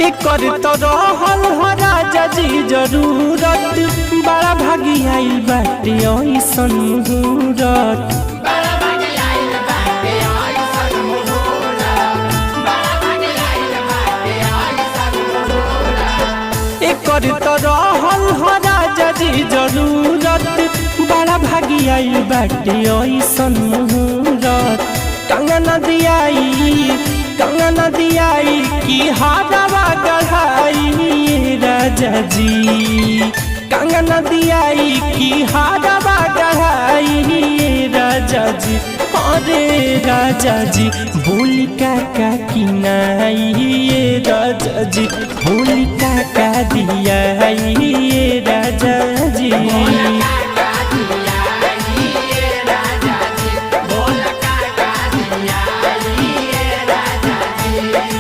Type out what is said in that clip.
एकर तो रहल हो राजा जी जरूरत बड़ा भागी आइल बाटे ऐसन मुहूर्त एकर तो रहल हो राजा जी जरूरत बड़ा भागी आइल बाटे ऐसन मुहूर्त कंगना दियाई की हारवा गढ़ाई राजा जी कंगना दियाई की हारवा गढ़ाई राजा जी अरे राजा जी बोली का किनाई राजा जी बोली का दिया